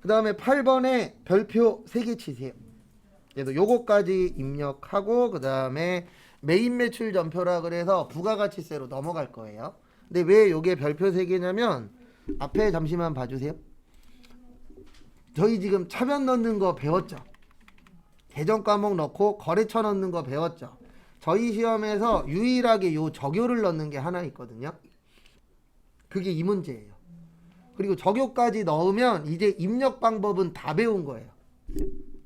그 다음에 8번에 별표 3개 치세요. 그래서 요거까지 입력하고 그 다음에 메인 매출 전표라 그래서 부가가치세로 넘어갈 거예요. 근데 왜 요게 별표 3개냐면 앞에 잠시만 봐주세요. 저희 지금 차변 넣는 거 배웠죠? 계정 과목 넣고 거래처 넣는 거 배웠죠? 저희 시험에서 유일하게 요 적요를 넣는 게 하나 있거든요. 그게 이 문제예요. 그리고 적요까지 넣으면 이제 입력 방법은 다 배운 거예요.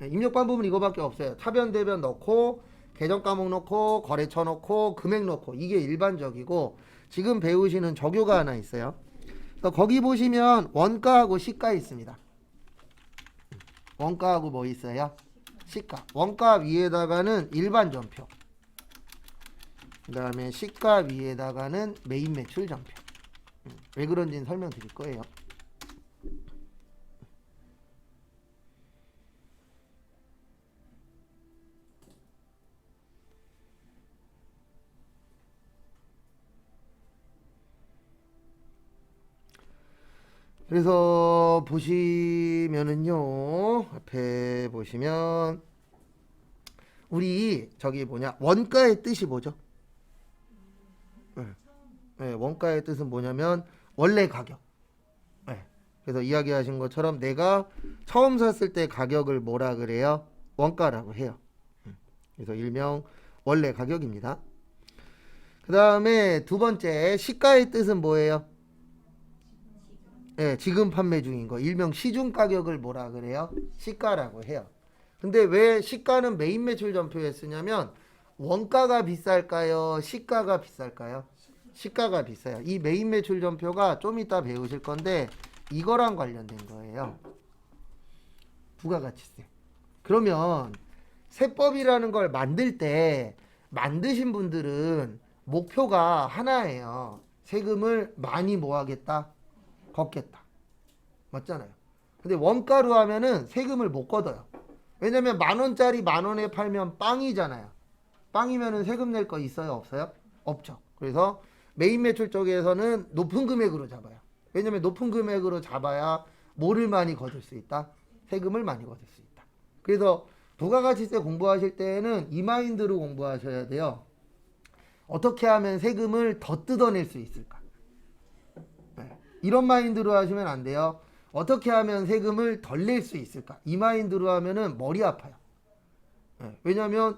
입력 방법은 이거밖에 없어요. 차변 대변 넣고 계정 과목 넣고 거래처 넣고 금액 넣고 이게 일반적이고 지금 배우시는 적요가 하나 있어요. 그래서 거기 보시면 원가하고 시가 있습니다. 원가하고 뭐 있어요? 시가. 원가 위에다가는 일반 전표. 그 다음에 시가 위에다가는 메인 매출 전표. 왜 그런지는 설명드릴 거예요. 그래서 보시면은요, 앞에 보시면 우리 저기 뭐냐 원가의 뜻이 뭐죠? 네, 원가의 뜻은 뭐냐면 원래 가격. 네, 그래서 이야기하신 것처럼 내가 처음 샀을 때 가격을 뭐라 그래요? 원가라고 해요. 그래서 일명 원래 가격입니다. 그 다음에 두 번째 시가의 뜻은 뭐예요? 네, 지금 판매 중인 거 일명 시중 가격을 뭐라 그래요? 시가라고 해요. 근데 왜 시가는 메인 매출 전표에 쓰냐면 원가가 비쌀까요? 시가가 비쌀까요? 시가가 비싸요. 이 메인 매출 전표가 좀 이따 배우실 건데 이거랑 관련된 거예요. 부가가치세. 그러면 세법이라는 걸 만들 때 만드신 분들은 목표가 하나예요. 세금을 많이 뭐 하겠다? 걷겠다. 맞잖아요. 근데 원가로 하면은 세금을 못 걷어요. 왜냐면 10,000원짜리 10,000원에 팔면 빵이잖아요. 빵이면은 세금 낼 거 있어요? 없어요? 없죠. 그래서 메인 매출 쪽에서는 높은 금액으로 잡아요. 왜냐면 높은 금액으로 잡아야 뭐를 많이 걷을 수 있다? 세금을 많이 걷을 수 있다. 그래서 부가가치세 공부하실 때는 이 마인드로 공부하셔야 돼요. 어떻게 하면 세금을 더 뜯어낼 수 있을까? 네. 이런 마인드로 하시면 안 돼요. 어떻게 하면 세금을 덜 낼 수 있을까? 이 마인드로 하면은 머리 아파요. 네. 왜냐면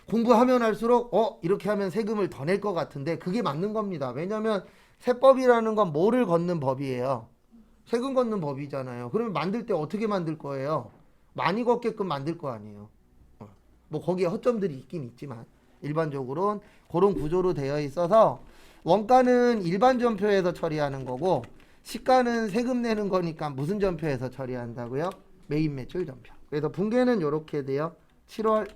공부하면 할수록 이렇게 하면 세금을 더 낼 것 같은데 그게 맞는 겁니다. 왜냐면 세법이라는 건 뭐를 걷는 법이에요? 세금 걷는 법이잖아요. 그러면 만들 때 어떻게 만들 거예요? 많이 걷게끔 만들 거 아니에요. 뭐 거기에 허점들이 있긴 있지만 일반적으로는 그런 구조로 되어 있어서 원가는 일반 전표에서 처리하는 거고 시가는 세금 내는 거니까 무슨 전표에서 처리한다고요? 메인 매출 전표. 그래서 분계는 이렇게 돼요. 7월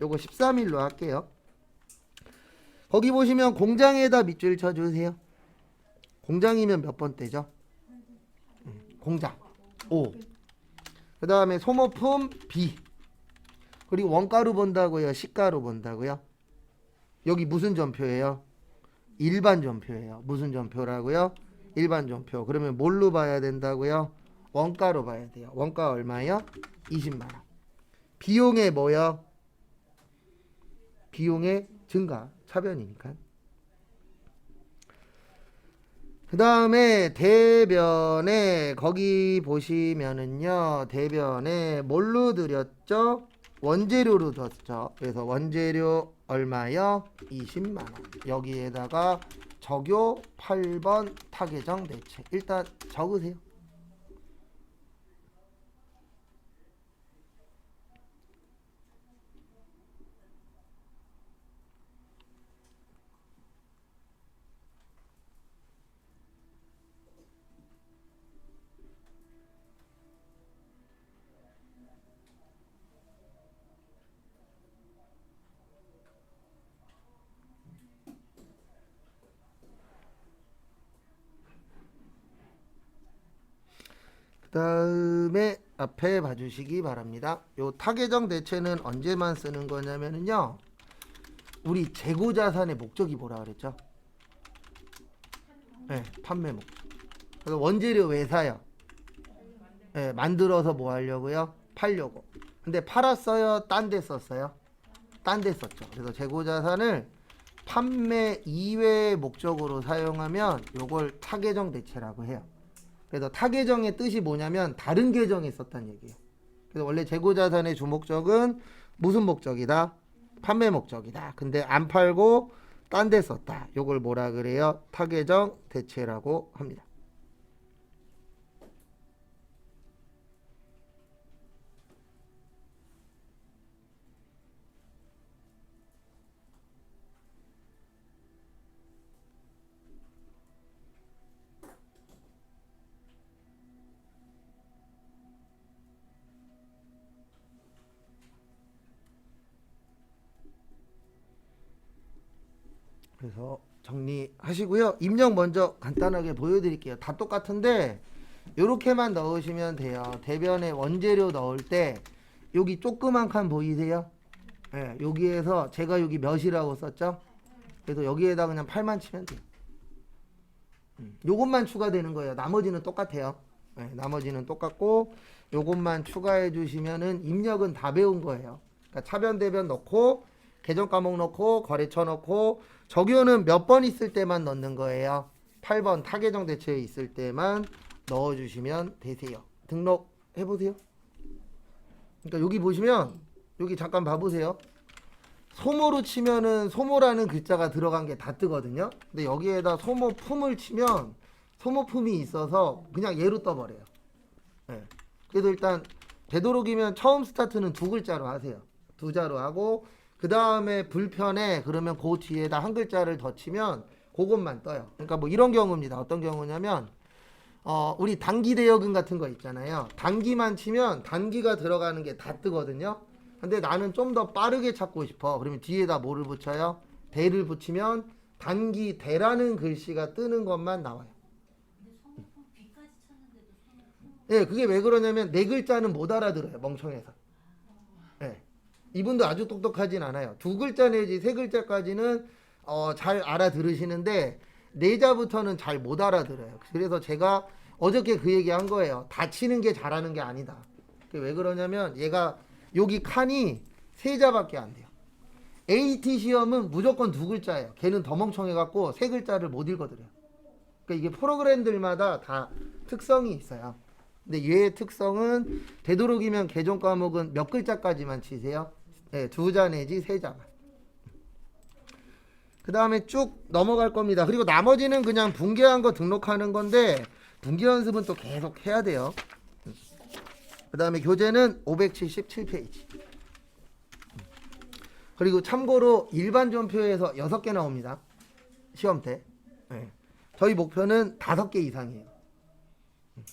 요거 13일로 할게요. 거기 보시면 공장에다 밑줄 쳐주세요. 공장이면 몇 번째죠? 공장 5. 그 다음에 소모품 B. 그리고 원가로 본다고요? 시가로 본다고요? 여기 무슨 전표예요? 일반 전표예요. 무슨 전표라고요? 일반 전표. 그러면 뭘로 봐야 된다고요? 원가로 봐야 돼요. 원가 얼마예요? 20만 원. 비용의 뭐요? 비용의 증가. 차변이니까. 그 다음에 대변에 거기 보시면은요. 대변에 뭘로 드렸죠? 원재료로 줬죠. 그래서 원재료 얼마요? 20만 원. 여기에다가 적요 8번 타계정 대체. 일단 적으세요. 그 다음에 앞에 봐주시기 바랍니다. 요 타계정 대체는 언제만 쓰는 거냐면요. 우리 재고자산의 목적이 뭐라 그랬죠? 네, 판매 목적. 그래서 원재료 왜 사요? 예, 만들어서 뭐 하려고요? 팔려고. 근데 팔았어요? 딴 데 썼어요? 딴 데 썼죠. 그래서 재고자산을 판매 이외의 목적으로 사용하면 요걸 타계정 대체라고 해요. 그래서 타계정의 뜻이 뭐냐면 다른 계정에 썼다는 얘기예요. 그래서 원래 재고자산의 주목적은 무슨 목적이다? 판매 목적이다. 근데 안 팔고 딴 데 썼다. 요걸 뭐라 그래요? 타계정 대체라고 합니다. 그래서 정리하시고요. 입력 먼저 간단하게 보여드릴게요. 다 똑같은데 이렇게만 넣으시면 돼요. 대변에 원재료 넣을 때 여기 조그만 칸 보이세요? 네, 여기에서 제가 여기 몇이라고 썼죠? 그래서 여기에다 그냥 8만 치면 돼요. 요것만 추가되는 거예요. 나머지는 똑같아요. 네, 나머지는 똑같고 요것만 추가해 주시면은 입력은 다 배운 거예요. 그러니까 차변 대변 넣고 계정 과목 넣고 거래처 넣고 적요는 몇 번 있을 때만 넣는 거예요. 8번 타계정 대체에 있을 때만 넣어주시면 되세요. 등록해 보세요. 그러니까 여기 보시면 여기 잠깐 봐보세요. 소모로 치면은 소모라는 글자가 들어간 게 다 뜨거든요. 근데 여기에다 소모품을 치면 소모품이 있어서 그냥 얘로 떠버려요. 네. 그래서 일단 되도록이면 처음 스타트는 두 글자로 하세요. 두 자로 하고 그 다음에 불편에 그러면 그 뒤에다 한 글자를 더 치면 그것만 떠요. 그러니까 뭐 이런 경우입니다. 어떤 경우냐면 우리 단기 대여금 같은 거 있잖아요. 단기만 치면 단기가 들어가는 게 다 뜨거든요. 근데 나는 좀 더 빠르게 찾고 싶어. 그러면 뒤에다 뭐를 붙여요? 대를 붙이면 단기 대라는 글씨가 뜨는 것만 나와요. 예, 그게 왜 그러냐면 네 글자는 못 알아들어요. 멍청해서. 예. 이분도 아주 똑똑하진 않아요. 두 글자 내지 세 글자까지는 잘 알아들으시는데 네 자부터는 잘 못 알아들어요. 그래서 제가 어저께 그 얘기 한 거예요. 다 치는 게 잘하는 게 아니다. 왜 그러냐면 얘가 여기 칸이 세 자밖에 안 돼요. AT 시험은 무조건 두 글자예요. 걔는 더 멍청해갖고 세 글자를 못 읽어드려요. 그러니까 이게 프로그램들마다 다 특성이 있어요. 근데 얘의 특성은 되도록이면 계정 과목은 몇 글자까지만 치세요? 네, 두 자 내지 세 자만. 그 다음에 쭉 넘어갈 겁니다. 그리고 나머지는 그냥 분계한 거 등록하는 건데 분계 연습은 또 계속 해야 돼요. 그 다음에 교재는 577페이지. 그리고 참고로 일반 전표에서 6개 나옵니다. 시험 때. 네. 저희 목표는 5개 이상이에요.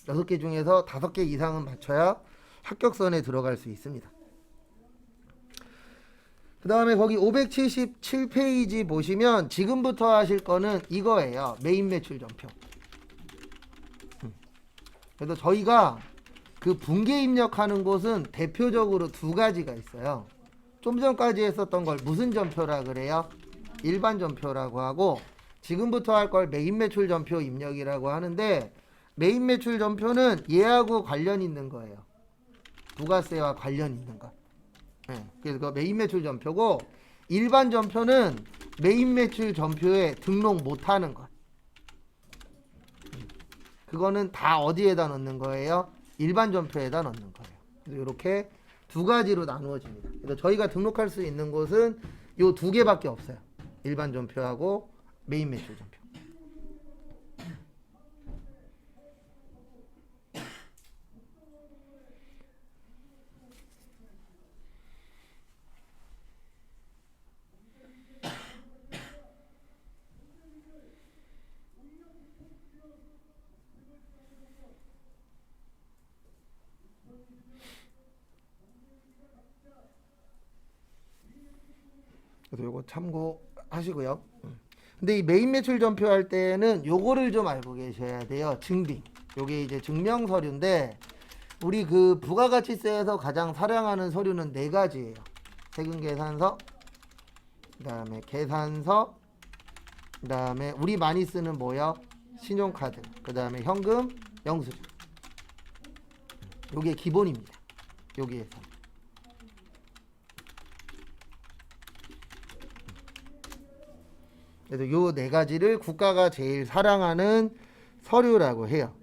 6개 중에서 5개 이상은 맞춰야 합격선에 들어갈 수 있습니다. 그 다음에 거기 577페이지 보시면 지금부터 하실 거는 이거예요. 메인 매출 전표. 그래서 저희가 그 분계 입력하는 곳은 대표적으로 두 가지가 있어요. 좀 전까지 했었던 걸 무슨 전표라 그래요? 일반 전표라고 하고 지금부터 할 걸 메인 매출 전표 입력이라고 하는데 메인 매출 전표는 얘하고 관련 있는 거예요. 부가세와 관련 있는 거. 네, 그래서 그 메인 매출 전표고 일반 전표는 메인 매출 전표에 등록 못하는 것. 그거는 다 어디에다 넣는 거예요? 일반 전표에다 넣는 거예요. 그래서 이렇게 두 가지로 나누어집니다. 그래서 저희가 등록할 수 있는 곳은 요 두 개밖에 없어요. 일반 전표하고 메인 매출 전표. 그래서 요거 참고하시고요. 근데 이 메인 매출 전표 할 때는 요거를 좀 알고 계셔야 돼요. 증빙. 요게 이제 증명 서류인데 우리 그 부가가치세에서 가장 사랑하는 서류는 네 가지예요. 세금 계산서, 그다음에 계산서, 그다음에 우리 많이 쓰는 뭐요? 신용카드, 그다음에 현금, 영수증. 요게 기본입니다. 여기에서. 그래서 요 네 가지를 국가가 제일 사랑하는 서류라고 해요.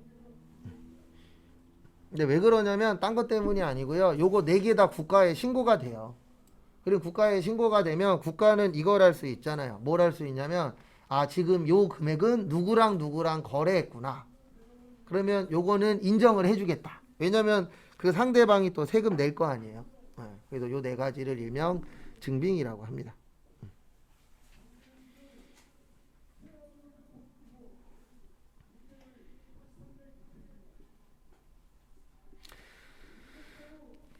근데 왜 그러냐면 딴 것 때문이 아니고요. 요거 네 개 다 국가에 신고가 돼요. 그리고 국가에 신고가 되면 국가는 이걸 할 수 있잖아요. 뭘 할 수 있냐면 아 지금 요 금액은 누구랑 누구랑 거래했구나. 그러면 요거는 인정을 해주겠다. 왜냐면 그 상대방이 또 세금 낼 거 아니에요. 그래서 요 네 가지를 일명 증빙이라고 합니다.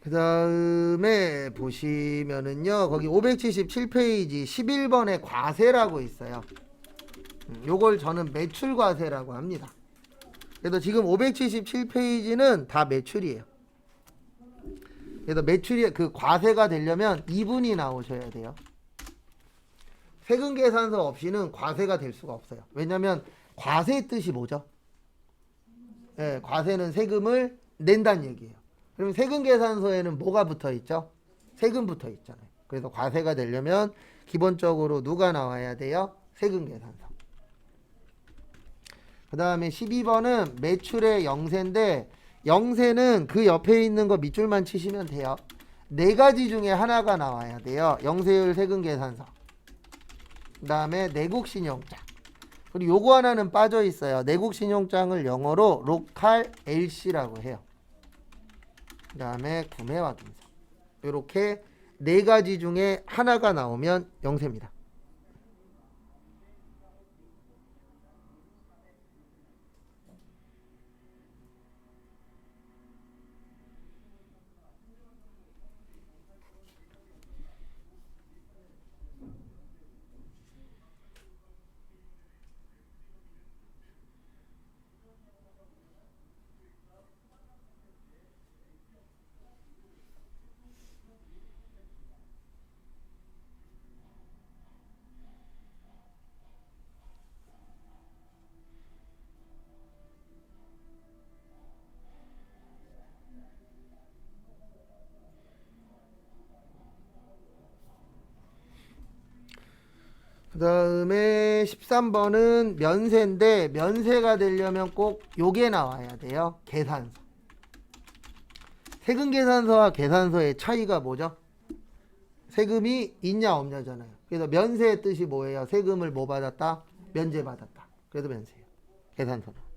그 다음에 보시면은요, 거기 577페이지 11번에 과세라고 있어요. 요걸 저는 매출 과세라고 합니다. 그래서 지금 577페이지는 다 매출이에요. 그래서 매출이 그 과세가 되려면 2분이 나오셔야 돼요. 세금 계산서 없이는 과세가 될 수가 없어요. 왜냐하면 과세의 뜻이 뭐죠? 네, 과세는 세금을 낸다는 얘기예요. 그럼 세금 계산서에는 뭐가 붙어 있죠? 세금 붙어 있잖아요. 그래서 과세가 되려면 기본적으로 누가 나와야 돼요? 세금 계산서. 그 다음에 12번은 매출의 영세인데 영세는 그 옆에 있는 거 밑줄만 치시면 돼요. 네 가지 중에 하나가 나와야 돼요. 영세율 세금 계산서. 그 다음에 내국신용장. 그리고 요거 하나는 빠져 있어요. 내국신용장을 영어로 로컬 LC라고 해요. 그 다음에 구매확인서. 이렇게 네 가지 중에 하나가 나오면 영세입니다. 그 다음에 13번은 면세인데 면세가 되려면 꼭 요게 나와야 돼요. 계산서. 세금 계산서와 계산서의 차이가 뭐죠? 세금이 있냐 없냐잖아요. 그래서 면세의 뜻이 뭐예요? 세금을 뭐 받았다? 면제 받았다. 그래서 면세예요. 계산서는.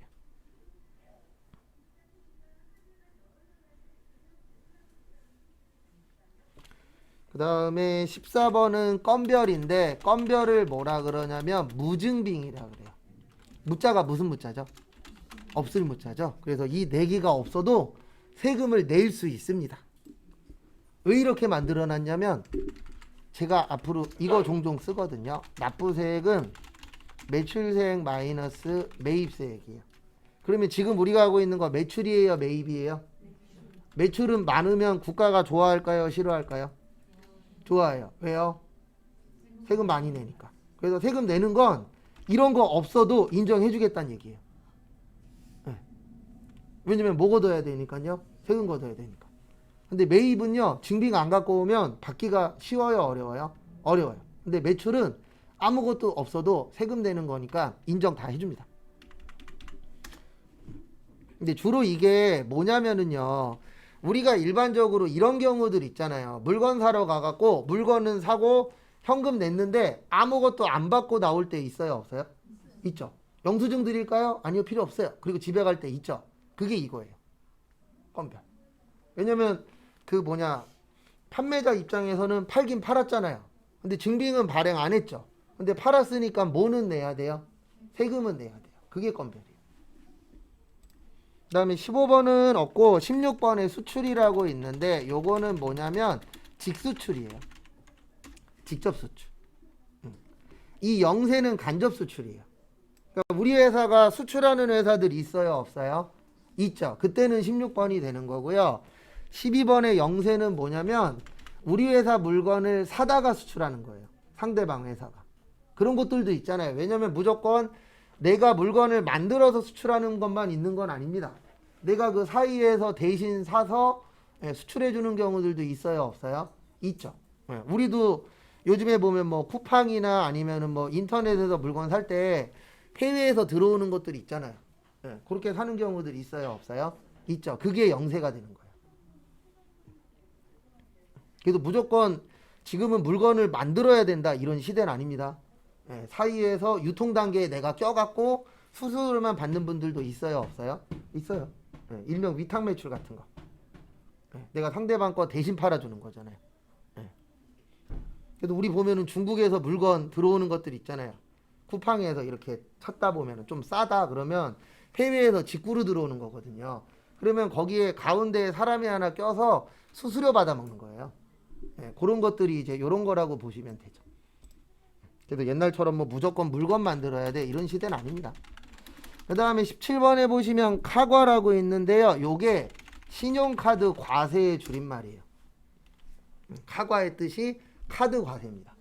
그 다음에 14번은 건별인데 건별을 뭐라 그러냐면 무증빙이라 그래요. 무자가 무슨 무자죠? 없을 무자죠. 그래서 이 네 개가 없어도 세금을 낼 수 있습니다. 왜 이렇게 만들어 놨냐면 제가 앞으로 이거 종종 쓰거든요. 납부세액은 매출세액 마이너스 매입세액이에요. 그러면 지금 우리가 하고 있는 거 매출이에요, 매입이에요? 매출은 많으면 국가가 좋아할까요, 싫어할까요? 좋아해요. 왜요? 세금 많이 내니까. 그래서 세금 내는 건 이런 거 없어도 인정해 주겠다는 얘기예요. 네. 왜냐면 뭐 걷어야 되니까요? 세금 걷어야 되니까. 근데 매입은요, 증빙 안 갖고 오면 받기가 쉬워요, 어려워요? 어려워요. 근데 매출은 아무것도 없어도 세금 내는 거니까 인정 다 해줍니다. 근데 주로 이게 뭐냐면은요, 우리가 일반적으로 이런 경우들 있잖아요. 물건 사러 가갖고 물건은 사고 현금 냈는데 아무것도 안 받고 나올 때 있어요, 없어요? 있죠. 영수증 드릴까요? 아니요, 필요 없어요. 그리고 집에 갈 때 있죠. 그게 이거예요. 건별. 왜냐면 판매자 입장에서는 팔긴 팔았잖아요. 근데 증빙은 발행 안 했죠. 근데 팔았으니까 뭐는 내야 돼요? 세금은 내야 돼요. 그게 건별이에요. 그 다음에 15번은 없고 16번에 수출이라고 있는데 요거는 뭐냐면 직수출이에요. 직접 수출. 이 영세는 간접 수출이에요. 그러니까 우리 회사가 수출하는 회사들이 있어요, 없어요? 있죠. 그때는 16번이 되는 거고요. 12번의 영세는 뭐냐면 우리 회사 물건을 사다가 수출하는 거예요. 상대방 회사가. 그런 것들도 있잖아요. 왜냐면 무조건 내가 물건을 만들어서 수출하는 것만 있는 건 아닙니다. 내가 그 사이에서 대신 사서 수출해 주는 경우들도 있어요, 없어요? 있죠. 우리도 요즘에 보면 뭐 쿠팡이나 아니면은 뭐 인터넷에서 물건 살 때 해외에서 들어오는 것들이 있잖아요. 그렇게 사는 경우들이 있어요, 없어요? 있죠. 그게 영세가 되는 거예요. 그래서 무조건 지금은 물건을 만들어야 된다 이런 시대는 아닙니다. 사이에서 유통 단계에 내가 껴갖고 수수료만 받는 분들도 있어요, 없어요? 있어요. 일명 위탁 매출 같은 거. 내가 상대방 거 대신 팔아주는 거잖아요. 그래도 우리 보면은 중국에서 물건 들어오는 것들 있잖아요. 쿠팡에서 이렇게 찾다 보면은 좀 싸다 그러면 해외에서 직구로 들어오는 거거든요. 그러면 거기에 가운데에 사람이 하나 껴서 수수료 받아 먹는 거예요. 그런 것들이 이제 요런 거라고 보시면 되죠. 그래도 옛날처럼 뭐 무조건 물건 만들어야 돼 이런 시대는 아닙니다. 그 다음에 17번에 보시면 카과라고 있는데요. 요게 신용카드 과세의 줄임말이에요. 카과의 뜻이 카드 과세입니다.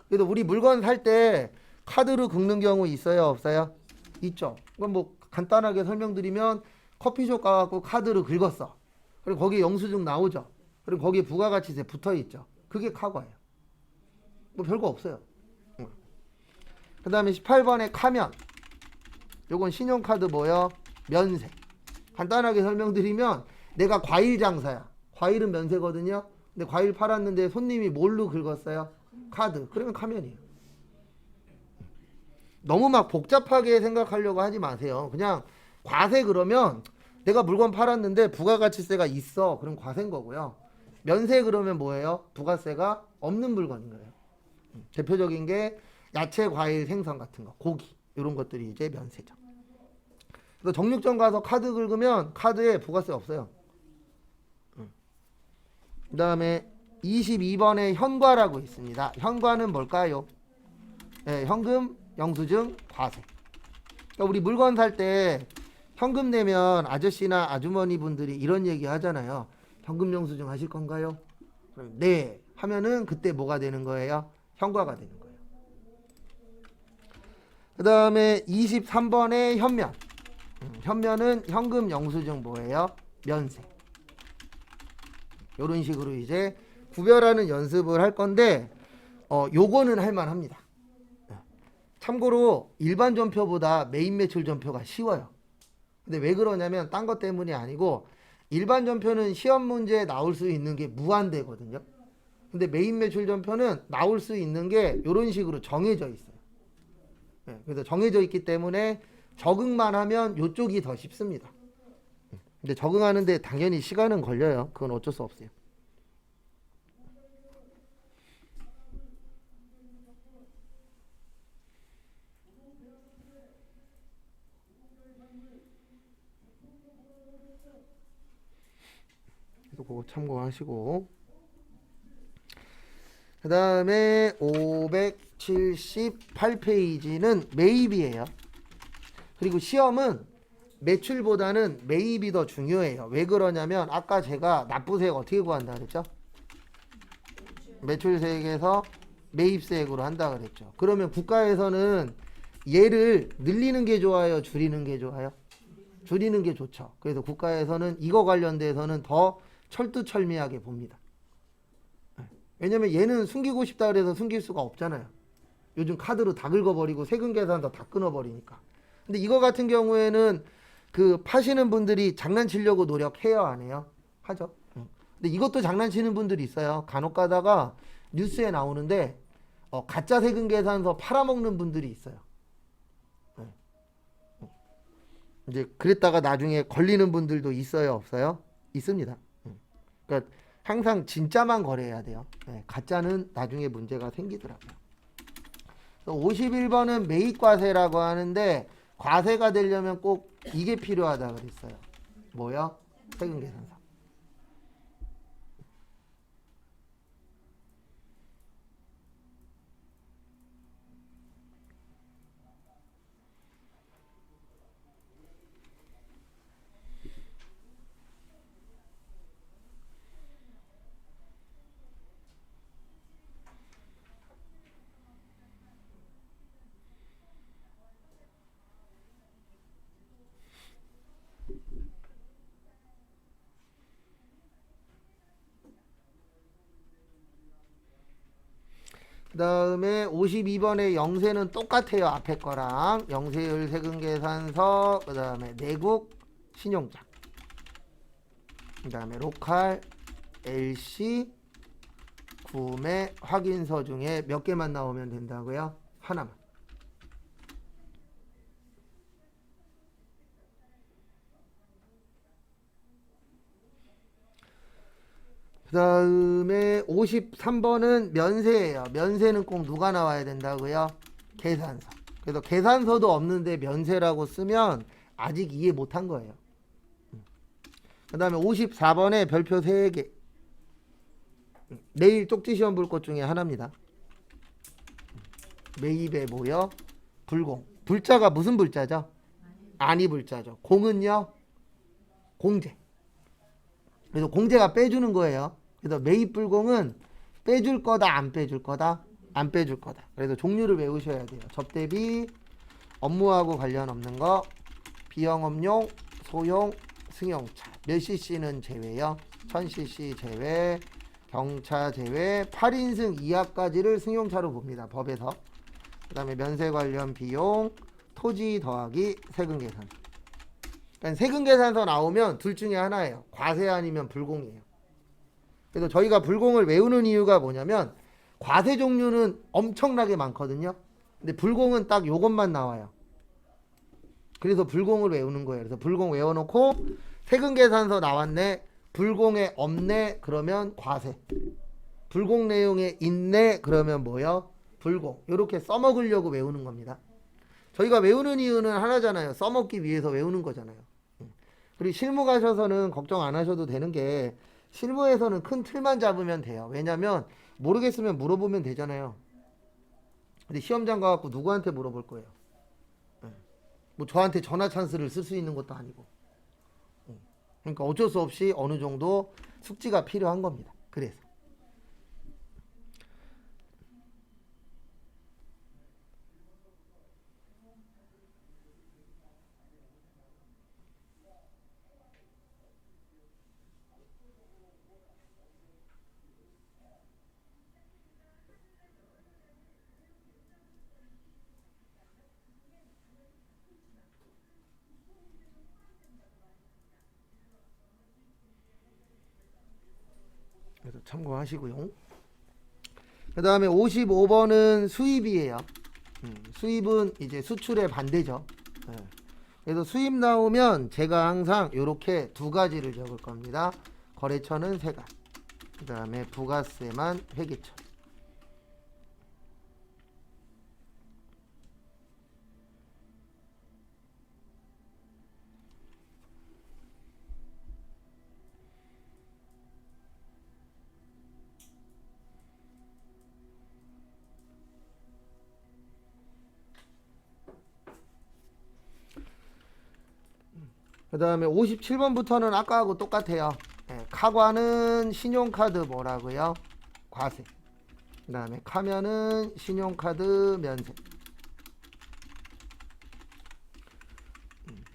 그래도 우리 물건 살 때 카드로 긁는 경우 있어요, 없어요? 있죠. 그럼 뭐 간단하게 설명드리면 커피숍 가갖고 카드로 긁었어. 그리고 거기에 영수증 나오죠. 그리고 거기에 부가가치세 붙어 있죠. 그게 카과예요. 뭐 별거 없어요. 그 다음에 18번에 카면. 요건 신용카드 뭐요? 면세. 간단하게 설명드리면 내가 과일 장사야. 과일은 면세거든요. 근데 과일 팔았는데 손님이 뭘로 긁었어요? 카드. 그러면 카면이에요. 너무 막 복잡하게 생각하려고 하지 마세요. 그냥 과세 그러면 내가 물건 팔았는데 부가가치세가 있어. 그럼 과세인 거고요. 면세 그러면 뭐예요? 부가세가 없는 물건인 거예요. 대표적인 게 야채, 과일, 생선 같은 거, 고기 이런 것들이 이제 면세죠. 그래서 정육점 가서 카드 긁으면 카드에 부가세 없어요. 그 다음에 22번에 현과라고 있습니다. 현과는 뭘까요? 현금, 영수증, 과세. 그러니까 우리 물건 살 때 현금 내면 아저씨나 아주머니 분들이 이런 얘기 하잖아요. 현금 영수증 하실 건가요? 그럼 네 하면은 그때 뭐가 되는 거예요? 현과가 되는 거예요. 그 다음에 23번에 현면. 현면은 현금 영수증 뭐예요? 면세. 이런 식으로 이제 구별하는 연습을 할 건데 요거는 할만합니다. 참고로 일반 전표보다 메인 매출 전표가 쉬워요. 근데 왜 그러냐면 딴 것 때문이 아니고 일반 전표는 시험 문제에 나올 수 있는 게 무한대거든요. 근데 메인 매출 전표는 나올 수 있는 게 이런 식으로 정해져 있어요. 그래서 정해져 있기 때문에 적응만 하면 이쪽이 더 쉽습니다. 근데 적응하는데 당연히 시간은 걸려요. 그건 어쩔 수 없어요. 그래서 그거 참고하시고 그 다음에 578페이지는 매입이에요. 그리고 시험은 매출보다는 매입이 더 중요해요. 왜 그러냐면 아까 제가 납부세액 어떻게 구한다 그랬죠? 매출세액에서 매입세액으로 한다 그랬죠. 그러면 국가에서는 얘를 늘리는 게 좋아요? 줄이는 게 좋아요? 줄이는 게 좋죠. 그래서 국가에서는 이거 관련돼서는 더 철두철미하게 봅니다. 왜냐면 얘는 숨기고 싶다 그래서 숨길 수가 없잖아요. 요즘 카드로 다 긁어버리고 세금 계산도 다 끊어버리니까. 근데 이거 같은 경우에는 그 파시는 분들이 장난치려고 노력해요, 안 해요? 하죠. 근데 이것도 장난치는 분들이 있어요. 간혹 가다가 뉴스에 나오는데 가짜 세금 계산서 팔아먹는 분들이 있어요. 이제 그랬다가 나중에 걸리는 분들도 있어요, 없어요? 있습니다. 그러니까 항상 진짜만 거래해야 돼요. 가짜는 나중에 문제가 생기더라고요. 51번은 매입과세라고 하는데 과세가 되려면 꼭 이게 필요하다 그랬어요. 뭐요? 세금 계산서. 그 다음에 52번의 영세는 똑같아요. 앞에 거랑 영세율 세금계산서, 그 다음에 내국 신용장, 그 다음에 로컬 LC 구매 확인서 중에 몇 개만 나오면 된다고요? 하나만. 그 다음에 53번은 면세예요. 면세는 꼭 누가 나와야 된다고요? 계산서. 그래서 계산서도 없는데 면세라고 쓰면 아직 이해 못한 거예요. 그 다음에 54번에 별표 3개. 내일 쪽지 시험 볼 것 중에 하나입니다. 매입에 뭐요? 불공. 불자가 무슨 불자죠? 아니 불자죠. 공은요? 공제. 그래서 공제가 빼주는 거예요. 그래서 매입 불공은 빼줄 거다, 안 빼줄 거다? 안 빼줄 거다. 그래서 종류를 외우셔야 돼요. 접대비, 업무하고 관련 없는 거, 비영업용, 소용, 승용차. 몇 cc는 제외요? 1000cc 제외, 경차 제외, 8인승 이하까지를 승용차로 봅니다. 법에서. 그 다음에 면세 관련 비용, 토지 더하기 세금 계산. 그러니까 세금 계산서 나오면 둘 중에 하나예요. 과세 아니면 불공이에요. 그래서 저희가 불공을 외우는 이유가 뭐냐면 과세 종류는 엄청나게 많거든요. 근데 불공은 딱 요것만 나와요. 그래서 불공을 외우는 거예요. 그래서 불공 외워놓고 세금 계산서 나왔네. 불공에 없네. 그러면 과세. 불공 내용에 있네. 그러면 뭐요? 불공. 이렇게 써먹으려고 외우는 겁니다. 저희가 외우는 이유는 하나잖아요. 써먹기 위해서 외우는 거잖아요. 그리고 실무 가셔서는 걱정 안 하셔도 되는 게 실무에서는 큰 틀만 잡으면 돼요. 왜냐면 모르겠으면 물어보면 되잖아요. 근데 시험장 가갖고 누구한테 물어볼 거예요? 뭐 저한테 전화 찬스를 쓸 수 있는 것도 아니고. 그러니까 어쩔 수 없이 어느 정도 숙지가 필요한 겁니다. 그래서. 그래서 참고하시고요. 그 다음에 55번은 수입이에요. 수입은 이제 수출의 반대죠. 그래서 수입 나오면 제가 항상 이렇게 두 가지를 적을 겁니다. 거래처는 세가. 그 다음에 부가세만 회계처. 그 다음에 57번부터는 아까하고 똑같아요. 카과는 신용카드 뭐라고요? 과세. 그 다음에 카면은 신용카드 면세.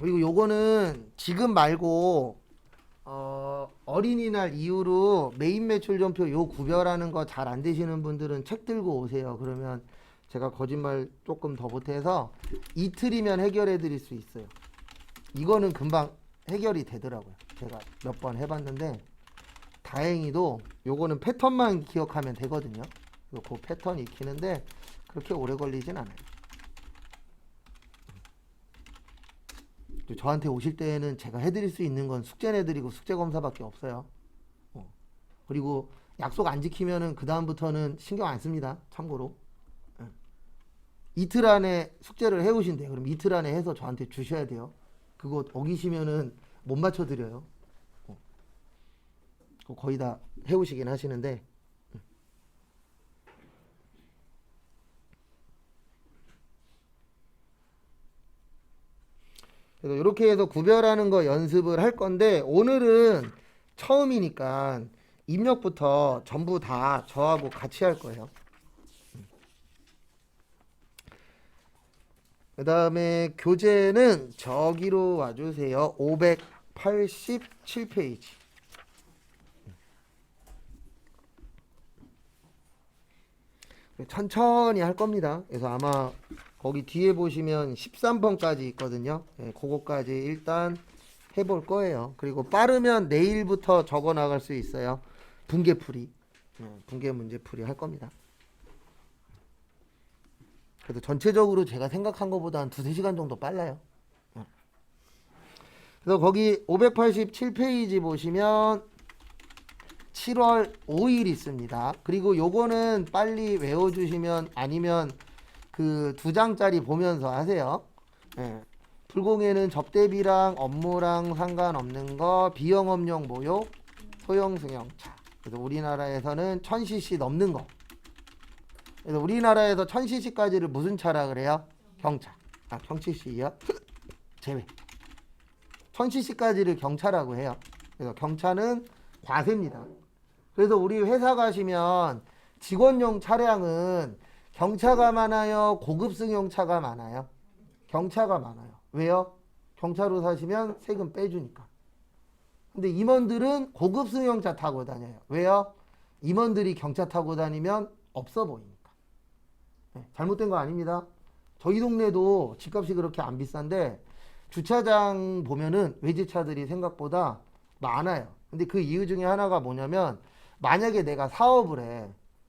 그리고 요거는 지금 말고 어린이날 이후로 메인 매출점표 요 구별하는 거 잘 안 되시는 분들은 책 들고 오세요. 그러면 제가 거짓말 조금 더 못해서 이틀이면 해결해 드릴 수 있어요. 이거는 금방 해결이 되더라고요. 제가 몇 번 해봤는데 다행히도 요거는 패턴만 기억하면 되거든요. 그 패턴 익히는데 그렇게 오래 걸리진 않아요. 저한테 오실 때에는 제가 해드릴 수 있는 건 숙제 내드리고 숙제 검사밖에 없어요. 그리고 약속 안 지키면은 그 다음부터는 신경 안 씁니다. 참고로. 이틀 안에 숙제를 해오신대요. 그럼 이틀 안에 해서 저한테 주셔야 돼요. 그거 어기시면은 못 맞춰드려요. 거의 다 해오시긴 하시는데. 그래서 이렇게 해서 구별하는 거 연습을 할 건데 오늘은 처음이니까 입력부터 전부 다 저하고 같이 할 거예요. 그 다음에 교재는 저기로 와주세요. 587페이지. 천천히 할 겁니다. 그래서 아마 거기 뒤에 보시면 13번까지 있거든요. 예, 그거까지 일단 해볼 거예요. 그리고 빠르면 내일부터 적어 나갈 수 있어요. 분계풀이. 분계 문제풀이 할 겁니다. 그래도 전체적으로 제가 생각한 것보다 한 2-3시간 정도 빨라요. 그래서 거기 587페이지 보시면 7월 5일 있습니다. 그리고 요거는 빨리 외워주시면 아니면 그 2장짜리 보면서 하세요. 예. 불공에는 접대비랑 업무랑 상관없는 거, 비영업용 모욕, 소형 승용차. 그래서 우리나라에서는 1000cc 넘는 거. 그래서 우리나라에서 1000cc까지를 무슨 차라 그래요? 경차. 아, 1000cc요? 제외. 1000cc까지를 경차라고 해요. 그래서 경차는 과세입니다. 그래서 우리 회사 가시면 직원용 차량은 경차가 많아요? 고급 승용차가 많아요? 경차가 많아요. 왜요? 경차로 사시면 세금 빼주니까. 근데 임원들은 고급 승용차 타고 다녀요. 왜요? 임원들이 경차 타고 다니면 없어 보이니까. 네, 잘못된 거 아닙니다. 저희 동네도 집값이 그렇게 안 비싼데 주차장 보면은 외제차들이 생각보다 많아요. 근데 그 이유 중에 하나가 뭐냐면 만약에 내가 사업을 해.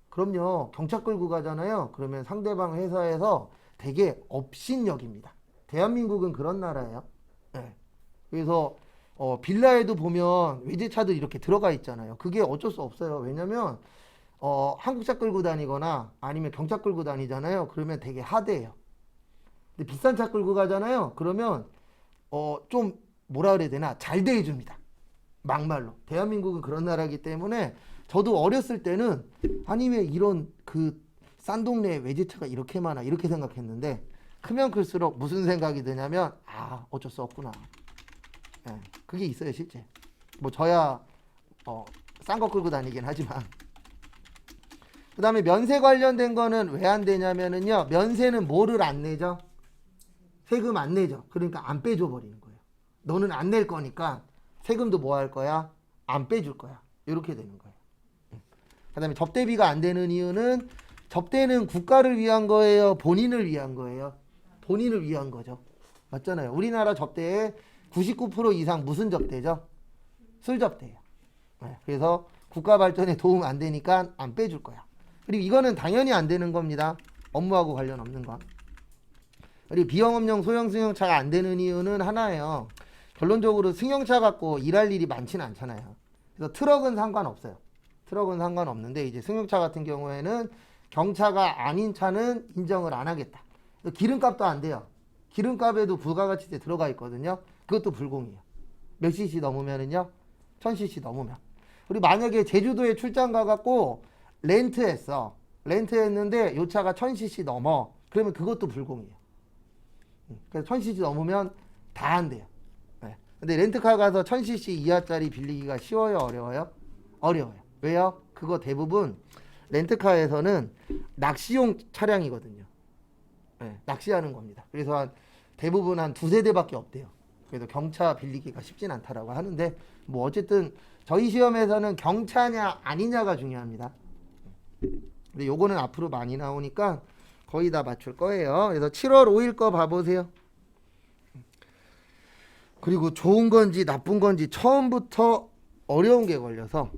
그럼요. 경차 끌고 가잖아요. 그러면 상대방 회사에서 되게 업신여깁니다. 대한민국은 그런 나라예요. 네. 그래서 빌라에도 보면 외제차들 이렇게 들어가 있잖아요. 그게 어쩔 수 없어요. 왜냐면 한국차 끌고 다니거나 아니면 경차 끌고 다니잖아요. 그러면 되게 하대해요. 근데 비싼 차 끌고 가잖아요. 그러면 좀 뭐라 그래야 되나 잘 대해줍니다. 막말로. 대한민국은 그런 나라이기 때문에 저도 어렸을 때는 아니 왜 이런 그 싼 동네에 외제차가 이렇게 많아 이렇게 생각했는데 크면 클수록 무슨 생각이 드냐면 아 어쩔 수 없구나. 예, 그게 있어요 실제. 뭐 저야 싼 거 끌고 다니긴 하지만 그 다음에 면세 관련된 거는 왜 안 되냐면은요 면세는 뭐를 안 내죠? 세금 안 내죠. 그러니까 안 빼줘 버리는 거예요. 너는 안 낼 거니까 세금도 뭐 할 거야? 안 빼줄 거야. 이렇게 되는 거예요. 그 다음에 접대비가 안 되는 이유는 접대는 국가를 위한 거예요? 본인을 위한 거예요? 본인을 위한 거죠. 맞잖아요. 우리나라 접대의 99% 이상 무슨 접대죠? 술 접대예요. 네, 그래서 국가 발전에 도움 안 되니까 안 빼줄 거야. 그리고 이거는 당연히 안 되는 겁니다. 업무하고 관련 없는 거. 그리고 비영업용 소형 승용차가 안 되는 이유는 하나예요. 결론적으로 승용차 갖고 일할 일이 많지는 않잖아요. 그래서 트럭은 상관없어요. 트럭은 상관없는데 이제 승용차 같은 경우에는 경차가 아닌 차는 인정을 안 하겠다. 기름값도 안 돼요. 기름값에도 부가가치세 들어가 있거든요. 그것도 불공이에요. 몇 cc 넘으면은요? 1000cc 넘으면. 우리 만약에 제주도에 출장 가갖고 렌트했어. 렌트했는데 요 차가 1000cc 넘어. 그러면 그것도 불공이에요. 그래서 1000cc 넘으면 다 안 돼요. 네. 근데 렌트카 가서 1000cc 이하짜리 빌리기가 쉬워요? 어려워요? 어려워요. 왜요? 그거 대부분 렌트카에서는 낚시용 차량이거든요. 네, 낚시하는 겁니다. 그래서 대부분 한 2-3대밖에 없대요. 그래서 경차 빌리기가 쉽진 않다라고 하는데 뭐 어쨌든 저희 시험에서는 경차냐 아니냐가 중요합니다. 근데 요거는 앞으로 많이 나오니까 거의 다 맞출 거예요. 그래서 7월 5일 거 봐보세요. 그리고 좋은 건지 나쁜 건지 처음부터 어려운 게 걸려서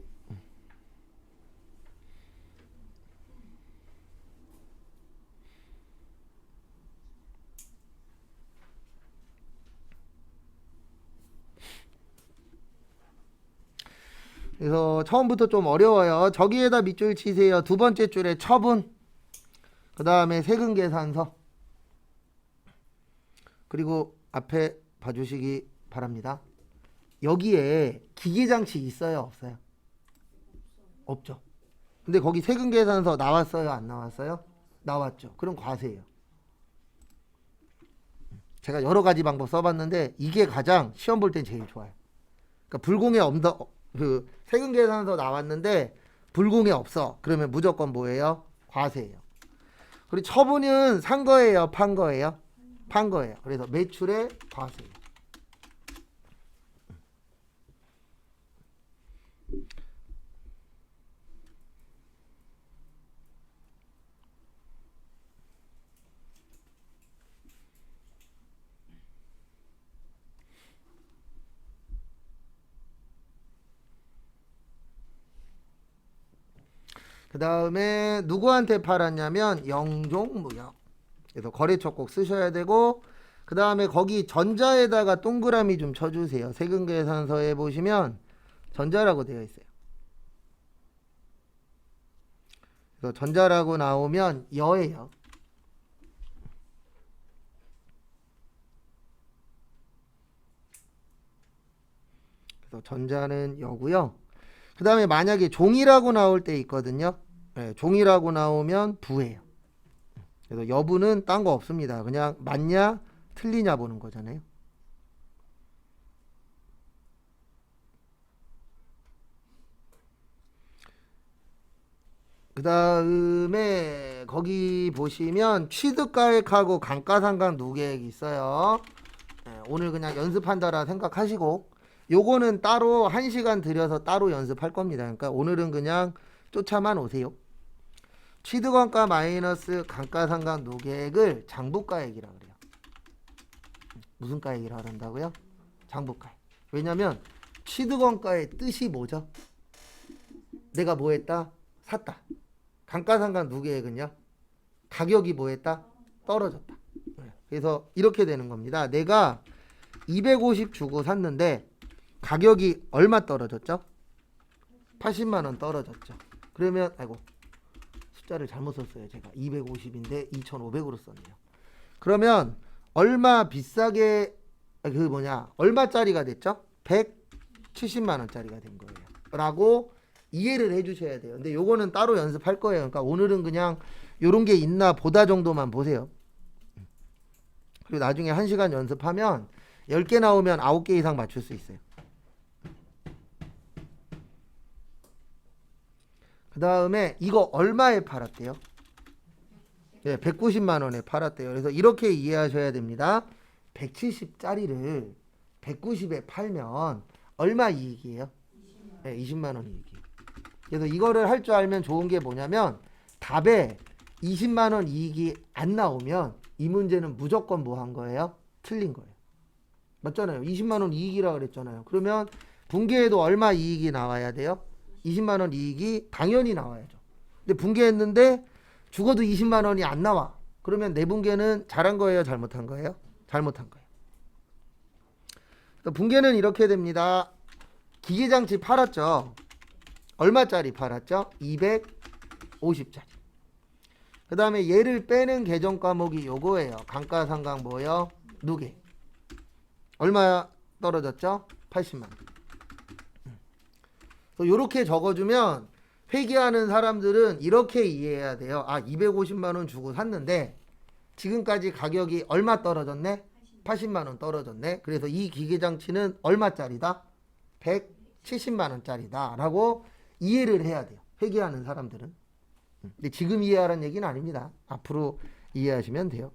그래서 처음부터 좀 어려워요. 저기에다 밑줄 치세요. 두 번째 줄에 처분, 그 다음에 세금 계산서, 그리고 앞에 봐주시기 바랍니다. 여기에 기계장치 있어요? 없어요? 없죠. 근데 거기 세금 계산서 나왔어요? 안 나왔어요? 나왔죠. 그럼 과세예요. 제가 여러 가지 방법 써봤는데 이게 가장 시험 볼 땐 제일 좋아요. 그러니까 불공에 그 세금 계산서 나왔는데 불공에 없어. 그러면 무조건 뭐예요? 과세예요. 그리고 처분은 산 거예요? 판 거예요? 판 거예요. 그래서 매출에 과세예요. 그 다음에 누구한테 팔았냐면 영종무역. 그래서 거래처 꼭 쓰셔야 되고, 그 다음에 거기 전자에다가 동그라미 좀 쳐주세요. 세금계산서에 보시면 전자라고 되어 있어요. 그래서 전자라고 나오면 여예요. 그래서 전자는 여고요. 그 다음에 만약에 종이라고 나올 때 있거든요. 네, 종이라고 나오면 부예요. 그래서 여부는 딴 거 없습니다. 그냥 맞냐 틀리냐 보는 거잖아요. 그 다음에 거기 보시면 취득가액하고 감가상각 누계액이 있어요. 네, 오늘 그냥 연습한다라 생각하시고, 요거는 따로 1시간 들여서 따로 연습할 겁니다. 그러니까 오늘은 그냥 쫓아만 오세요. 취득원가 마이너스 감가상각 누계액을 장부가액이라고 그래요. 무슨 가액이라고 한다고요? 장부가액. 왜냐면 취득원가의 뜻이 뭐죠? 내가 뭐 했다? 샀다. 감가상각 누계액은요? 가격이 뭐 했다? 떨어졌다. 그래서 이렇게 되는 겁니다. 내가 250 주고 샀는데 가격이 얼마 떨어졌죠? 80만 원 떨어졌죠. 그러면 아이고 숫자를 잘못 썼어요. 제가 250인데 2,500으로 썼네요. 그러면 얼마 비싸게 얼마짜리가 됐죠? 170만 원짜리가 된 거예요. 라고 이해를 해주셔야 돼요. 근데 요거는 따로 연습할 거예요. 그러니까 오늘은 그냥 요런 게 있나 보다 정도만 보세요. 그리고 나중에 1시간 연습하면 10개 나오면 9개 이상 맞출 수 있어요. 그 다음에 이거 얼마에 팔았대요? 네, 190만 원에 팔았대요. 그래서 이렇게 이해하셔야 됩니다. 170짜리를 190에 팔면 얼마 이익이에요? 네, 20만 원 이익이에요. 그래서 이거를 할 줄 알면 좋은 게 뭐냐면 답에 20만 원 이익이 안 나오면 이 문제는 무조건 뭐 한 거예요? 틀린 거예요. 맞잖아요. 20만 원 이익이라 그랬잖아요. 그러면 분기에도 얼마 이익이 나와야 돼요? 20만 원 이익이 당연히 나와야죠. 근데 분기했는데 죽어도 20만 원이 안 나와. 그러면 내 분기는 잘한 거예요? 잘못한 거예요? 잘못한 거예요. 분기는 이렇게 됩니다. 기계장치 팔았죠. 얼마짜리 팔았죠? 250짜리. 그 다음에 얘를 빼는 계정 과목이 요거예요. 감가상각 뭐요? 누계. 얼마 떨어졌죠? 80만 원. 요렇게 적어주면 회계하는 사람들은 이렇게 이해해야 돼요. 아, 250만 원 주고 샀는데 지금까지 가격이 얼마 떨어졌네? 80만 원 떨어졌네. 그래서 이 기계장치는 얼마짜리다? 170만 원짜리다 라고 이해를 해야 돼요. 회계하는 사람들은. 근데 지금 이해하라는 얘기는 아닙니다. 앞으로 이해하시면 돼요.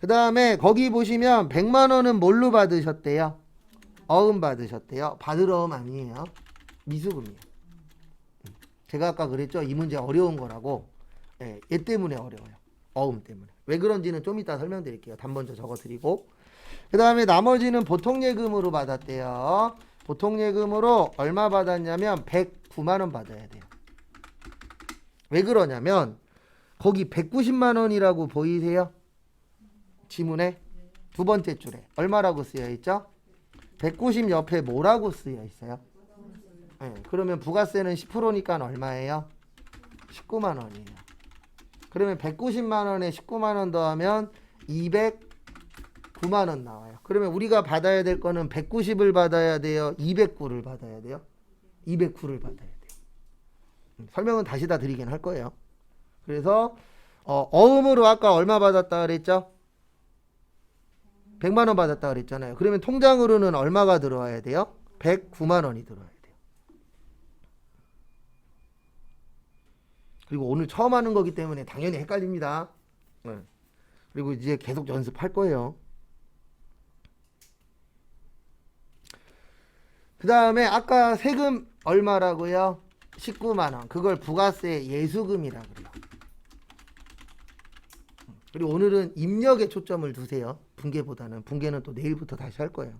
그 다음에 거기 보시면 100만 원은 뭘로 받으셨대요? 어음 받으셨대요. 받을 어음 아니에요. 미수금이에요. 제가 아까 그랬죠. 이 문제 어려운 거라고. 예, 얘 때문에 어려워요. 어음 때문에. 왜 그런지는 좀 이따 설명드릴게요. 답 먼저 적어드리고. 그 다음에 나머지는 보통예금으로 받았대요. 보통예금으로 얼마 받았냐면 109만 원 받아야 돼요. 왜 그러냐면 거기 190만 원이라고 보이세요? 지문에 두 번째 줄에 얼마라고 쓰여 있죠? 190 옆에 뭐라고 쓰여 있어요? 네, 그러면 부가세는 10%니까 얼마예요? 19만 원이에요. 그러면 190만 원에 19만 원 더하면 209만 원 나와요. 그러면 우리가 받아야 될 거는 190을 받아야 돼요? 209를 받아야 돼요? 209를 받아야 돼요. 설명은 다시 다 드리긴 할 거예요. 그래서 어음으로 아까 얼마 받았다 그랬죠? 100만 원 받았다 그랬잖아요. 그러면 통장으로는 얼마가 들어와야 돼요? 109만 원이 들어와야 돼요. 그리고 오늘 처음 하는 거기 때문에 당연히 헷갈립니다. 네. 그리고 이제 계속 연습할 거예요. 그 다음에 아까 세금 얼마라고요? 19만 원. 그걸 부가세 예수금이라고 그래요. 그리고 오늘은 입력에 초점을 두세요. 분계보다는. 분계는 또 내일부터 다시 할 거예요.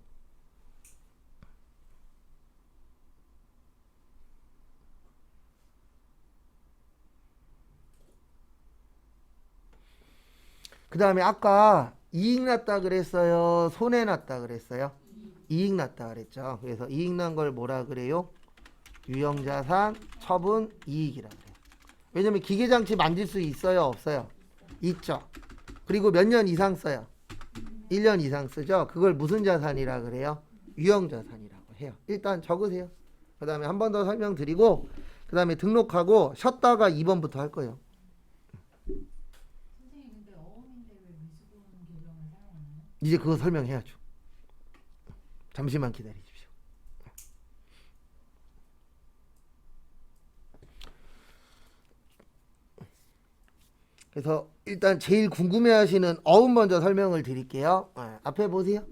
그 다음에 아까 이익 났다 그랬어요? 손해 났다 그랬어요? 이익 났다 그랬죠. 그래서 이익 난 걸 뭐라 그래요? 유형자산 처분 이익이라 그래요. 왜냐면 기계장치 만질 수 있어요? 없어요? 있죠. 그리고 몇 년 이상 써요? 1년 이상 쓰죠. 그걸 무슨 자산이라 그래요? 유형자산이라고 해요. 일단 적으세요. 그 다음에 한 번 더 설명드리고 그 다음에 등록하고 쉬었다가 2번부터 할 거예요. 선생님 근데 어음인데 왜 미수분 계정을 사용하나요? 이제 그거 설명해야죠. 잠시만 기다리십시오. 그래서 일단 제일 궁금해하시는 어음 먼저 설명을 드릴게요. 앞에 보세요.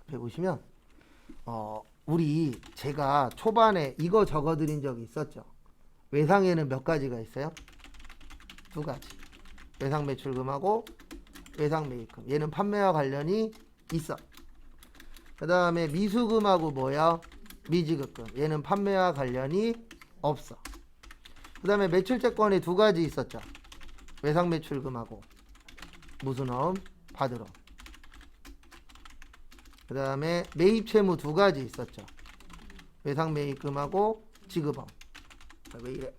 앞에 보시면 우리 제가 초반에 이거 적어드린 적이 있었죠. 외상에는 몇 가지가 있어요? 두 가지. 외상 매출금하고 외상 매입금. 얘는 판매와 관련이 있어. 그 다음에 미수금하고 뭐야? 미지급금. 얘는 판매와 관련이 없어. 그 다음에 매출채권이 두 가지 있었죠. 외상 매출금하고 무슨 어음? 받을 어음. 그 다음에 매입 채무 두 가지 있었죠. 외상 매입금하고 지급어음. 왜 이래?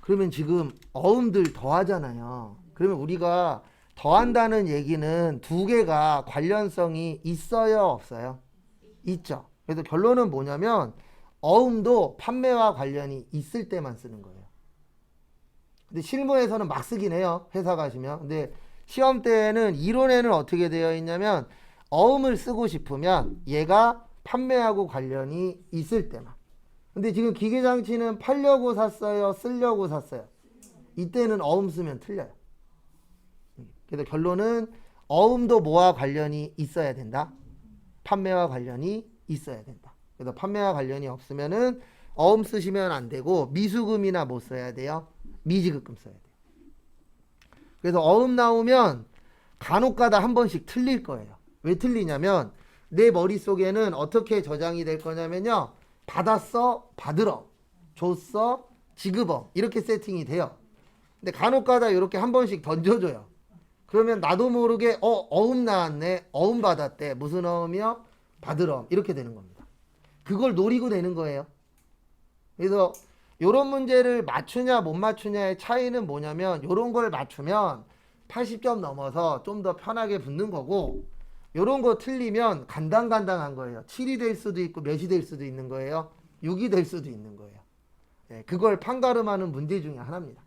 그러면 지금 어음들 더하잖아요. 그러면 우리가 더한다는 얘기는 두 개가 관련성이 있어요, 없어요? 있죠. 그래서 결론은 뭐냐면 어음도 판매와 관련이 있을 때만 쓰는 거예요. 근데 실무에서는 막 쓰긴 해요. 회사 가시면. 근데 시험 때에는 이론에는 어떻게 되어 있냐면 어음을 쓰고 싶으면 얘가 판매하고 관련이 있을 때만. 근데 지금 기계장치는 팔려고 샀어요? 쓰려고 샀어요? 이때는 어음 쓰면 틀려요. 그래서 결론은 어음도 뭐와 관련이 있어야 된다? 판매와 관련이 있어야 된다. 그래서 판매와 관련이 없으면은 어음 쓰시면 안 되고 미수금이나 뭐 써야 돼요? 미지급금 써야 돼요. 그래서 어음 나오면 간혹가다 한 번씩 틀릴 거예요. 왜 틀리냐면 내 머릿속에는 어떻게 저장이 될 거냐면요. 받았어, 받으러. 줬어, 지급어. 이렇게 세팅이 돼요. 근데 간혹가다 이렇게 한 번씩 던져줘요. 그러면 나도 모르게 어음 나왔네. 어음 받았대. 무슨 어음이요? 받으러. 이렇게 되는 겁니다. 그걸 노리고 되는 거예요. 그래서 이런 문제를 맞추냐 못 맞추냐의 차이는 뭐냐면 이런 걸 맞추면 80점 넘어서 좀 더 편하게 붙는 거고 이런 거 틀리면 간당간당한 거예요. 7이 될 수도 있고 몇이 될 수도 있는 거예요. 6이 될 수도 있는 거예요. 네, 그걸 판가름하는 문제 중에 하나입니다.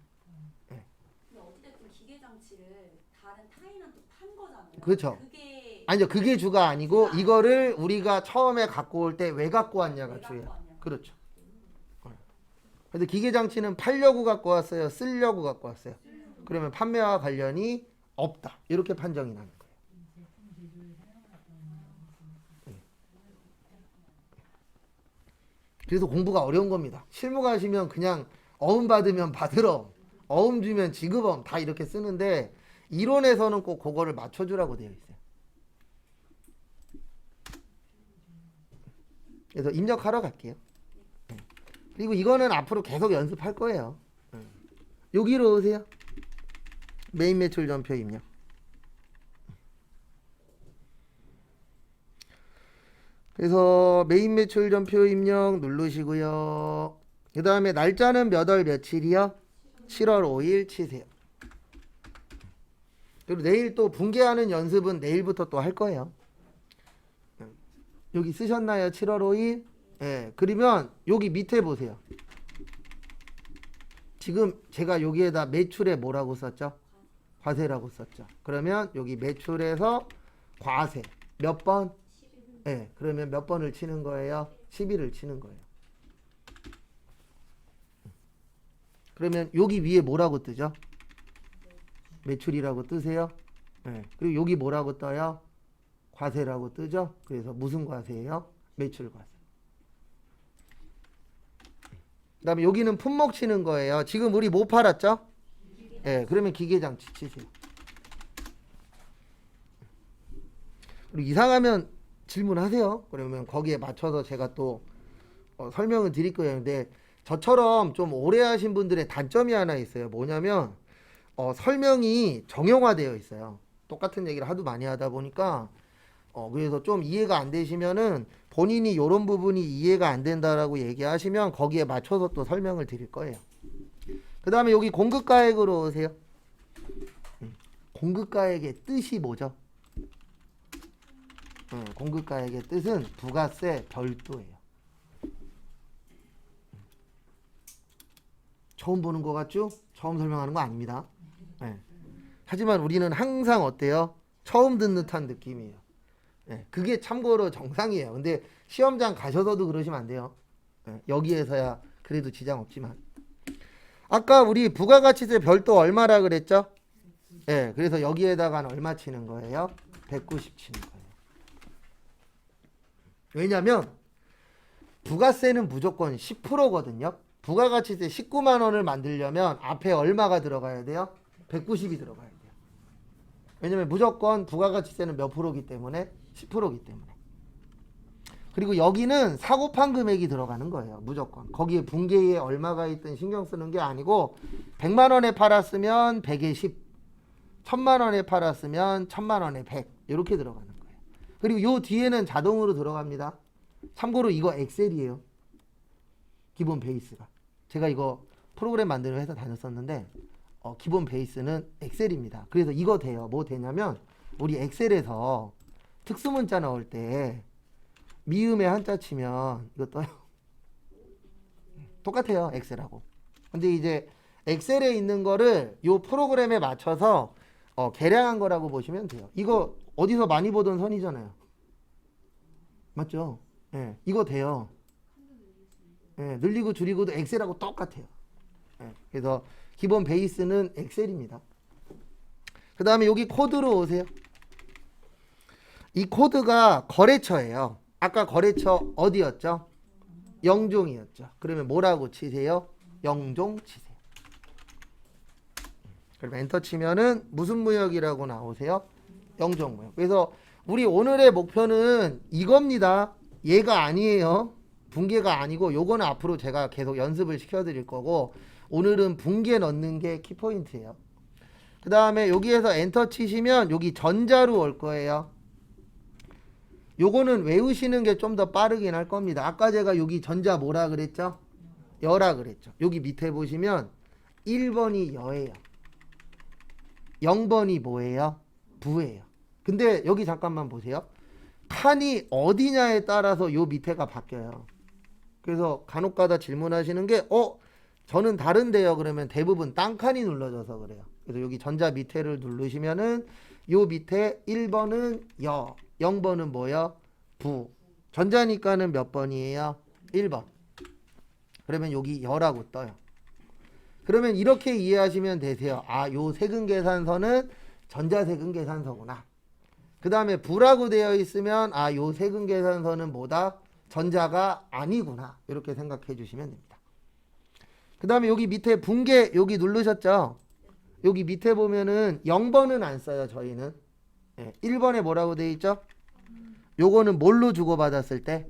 네. 근데 어찌됐든 기계장치를 다른 타인한테 판 거잖아요. 그렇죠. 그게 아니죠. 그게 주가 아니고 이거를 우리가 처음에 갖고 올 때 왜 갖고 왔냐가 왜 주예요. 갖고 왔냐. 그렇죠. 그래서 기계장치는 팔려고 갖고 왔어요? 쓰려고 갖고 왔어요? 그러면 판매와 관련이 없다. 이렇게 판정이 나는 거예요. 그래서 공부가 어려운 겁니다. 실무 가시면 그냥 어음 받으면 받으러, 어음 주면 지급어음 다 이렇게 쓰는데 이론에서는 꼭 그거를 맞춰주라고 되어 있어요. 그래서 입력하러 갈게요. 그리고 이거는 앞으로 계속 연습할 거예요. 여기로 오세요. 메인 매출 전표 입력. 그래서 메인 매출 전표 입력 누르시고요. 그 다음에 날짜는 몇 월 며칠이요? 7월 5일 치세요. 그리고 내일 또 분개하는 연습은 내일부터 또 할 거예요. 여기 쓰셨나요? 7월 5일? 예. 그러면 여기 밑에 보세요. 지금 제가 여기에다 매출에 뭐라고 썼죠? 과세라고 썼죠. 그러면 여기 매출에서 과세 몇 번? 예. 그러면 몇 번을 치는 거예요? 11을 치는 거예요. 그러면 여기 위에 뭐라고 뜨죠? 매출이라고 뜨세요. 예. 그리고 여기 뭐라고 떠요? 과세라고 뜨죠. 그래서 무슨 과세예요? 매출 과세. 그 다음에 여기는 품목 치는 거예요. 지금 우리 뭐 팔았죠? 예, 그러면 기계장치 치세요. 그리고 이상하면 질문하세요. 그러면 거기에 맞춰서 제가 또 설명을 드릴 거예요. 근데 저처럼 좀 오래 하신 분들의 단점이 하나 있어요. 뭐냐면 설명이 정형화되어 있어요. 똑같은 얘기를 하도 많이 하다 보니까 그래서 좀 이해가 안 되시면은 본인이 이런 부분이 이해가 안 된다라고 얘기하시면 거기에 맞춰서 또 설명을 드릴 거예요. 그 다음에 여기 공급가액으로 오세요. 공급가액의 뜻이 뭐죠? 공급가액의 뜻은 부가세 별도예요. 처음 보는 것 같죠? 처음 설명하는 거 아닙니다. 네. 하지만 우리는 항상 어때요? 처음 듣는 듯한 느낌이에요. 네. 그게 참고로 정상이에요. 근데 시험장 가셔서도 그러시면 안 돼요. 네. 여기에서야 그래도 지장 없지만. 아까 우리 부가가치세 별도 얼마라 그랬죠? 네. 그래서 여기에다가는 얼마 치는 거예요? 190 치는 거예요. 왜냐면 부가세는 무조건 10%거든요. 부가가치세 19만 원을 만들려면 앞에 얼마가 들어가야 돼요? 190이 들어가야 돼요. 왜냐면 무조건 부가가치세는 몇 프로기 때문에 10%기 때문에. 그리고 여기는 사고판 금액이 들어가는 거예요. 무조건. 거기에 분계에 얼마가 있든 신경 쓰는 게 아니고 100만 원에 팔았으면 100에 10, 1000만 원에 팔았으면 1000만 원에 100 이렇게 들어가는 거예요. 그리고 요 뒤에는 자동으로 들어갑니다. 참고로 이거 엑셀이에요. 기본 베이스가. 제가 이거 프로그램 만드는 회사 다녔었는데 기본 베이스는 엑셀입니다. 그래서 이거 돼요. 뭐 되냐면 우리 엑셀에서 특수문자 넣을 때 미음에 한자 치면 이거 떠요. 똑같아요. 엑셀하고. 근데 이제 엑셀에 있는 거를 요 프로그램에 맞춰서 계량한 거라고 보시면 돼요. 이거 어디서 많이 보던 선이잖아요. 맞죠? 예, 이거 돼요. 예, 늘리고 줄이고도 엑셀하고 똑같아요. 예, 그래서 기본 베이스는 엑셀입니다. 그 다음에 여기 코드로 오세요. 이 코드가 거래처예요. 아까 거래처 어디였죠? 영종이었죠. 그러면 뭐라고 치세요? 영종 치세요. 그럼 엔터 치면은 무슨 무역이라고 나오세요? 영종무역. 그래서 우리 오늘의 목표는 이겁니다. 얘가 아니에요. 분계가 아니고 요거는 앞으로 제가 계속 연습을 시켜드릴 거고 오늘은 분계 넣는 게 키포인트예요. 그 다음에 여기에서 엔터 치시면 여기 전자로 올 거예요. 요거는 외우시는 게 좀 더 빠르긴 할 겁니다. 아까 제가 여기 전자 뭐라 그랬죠? 여라 그랬죠. 여기 밑에 보시면 1번이 여예요. 0번이 뭐예요? 부예요. 근데 여기 잠깐만 보세요. 칸이 어디냐에 따라서 요 밑에가 바뀌어요. 그래서 간혹가다 질문하시는 게 저는 다른데요. 그러면 대부분 땅칸이 눌러져서 그래요. 그래서 여기 전자 밑에를 누르시면은 요 밑에 1번은 여, 0번은 뭐요? 부. 전자니까는 몇 번이에요? 1번. 그러면 여기 여라고 떠요. 그러면 이렇게 이해하시면 되세요. 아, 요 세금계산서는 전자세금계산서구나. 그 다음에 부라고 되어 있으면 아, 요 세금계산서는 뭐다? 전자가 아니구나. 이렇게 생각해 주시면 됩니다. 그 다음에 여기 밑에 분계 여기 누르셨죠? 여기 밑에 보면은 0번은 안 써요. 저희는 1번에 뭐라고 되어 있죠? 요거는 뭘로 주고받았을 때?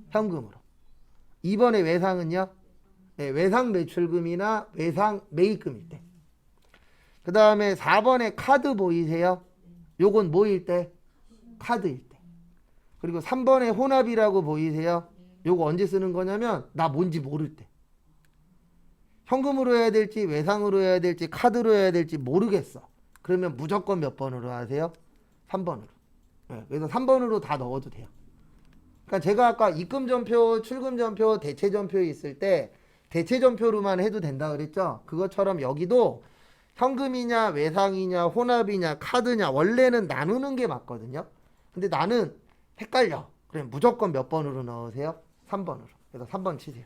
현금으로. 2번의 외상은요? 외상 매출금이나 외상 매입금일 때. 그 다음에 4번에 카드 보이세요? 요건 뭐일 때? 카드일 때. 그리고 3번에 혼합이라고 보이세요? 요거 언제 쓰는 거냐면 나 뭔지 모를 때. 현금으로 해야 될지 외상으로 해야 될지 카드로 해야 될지 모르겠어. 그러면 무조건 몇 번으로 하세요? 3번으로. 그래서 3번으로 다 넣어도 돼요. 그러니까 제가 아까 입금전표, 출금전표, 대체전표 있을 때 대체전표로만 해도 된다 그랬죠? 그것처럼 여기도 현금이냐 외상이냐 혼합이냐 카드냐 원래는 나누는 게 맞거든요. 근데 나는 헷갈려. 그럼 무조건 몇 번으로 넣으세요? 3번으로. 그래서 3번 치세요.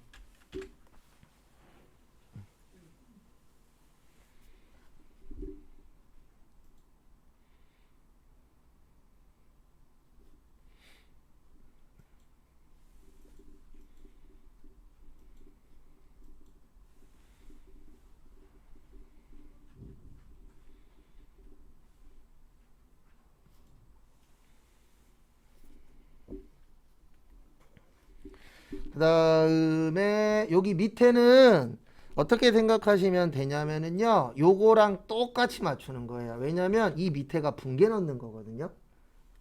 그 다음에 여기 밑에는 어떻게 생각하시면 되냐면은요, 요거랑 똑같이 맞추는 거예요. 왜냐면 이 밑에가 붕괴 넣는 거거든요.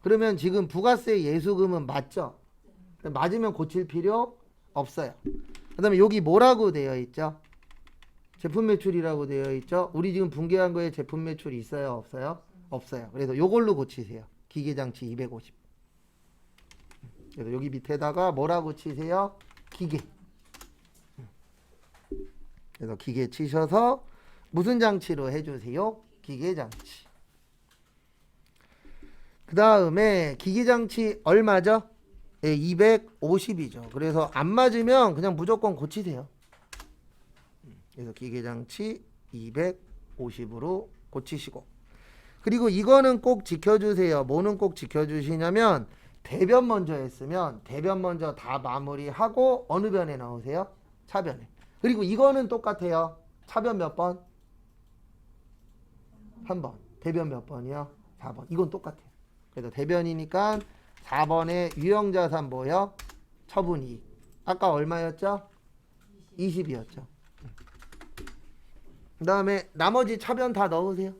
그러면 지금 부가세 예수금은 맞죠? 맞으면 고칠 필요 없어요. 그 다음에 여기 뭐라고 되어 있죠? 제품 매출이라고 되어 있죠? 우리 지금 붕괴한 거에 제품 매출이 있어요? 없어요? 없어요. 그래서 요걸로 고치세요. 기계장치 250. 그래서 여기 밑에다가 뭐라고 치세요? 기계. 그래서 기계 치셔서 무슨 장치로 해주세요? 기계장치. 그 다음에 기계장치 얼마죠? 예, 250이죠. 그래서 안 맞으면 그냥 무조건 고치세요. 그래서 기계장치 250으로 고치시고. 그리고 이거는 꼭 지켜주세요. 뭐는 꼭 지켜주시냐면 대변 먼저 했으면 대변 먼저 다 마무리하고 어느 변에 넣으세요? 차변에. 그리고 이거는 똑같아요. 차변 몇 번? 3번. 대변 몇 번이요? 4번. 이건 똑같아요. 그래서 대변이니까 4번에 유형자산 뭐요? 처분이익. 아까 얼마였죠? 20이었죠. 그 다음에 나머지 차변 다 넣으세요.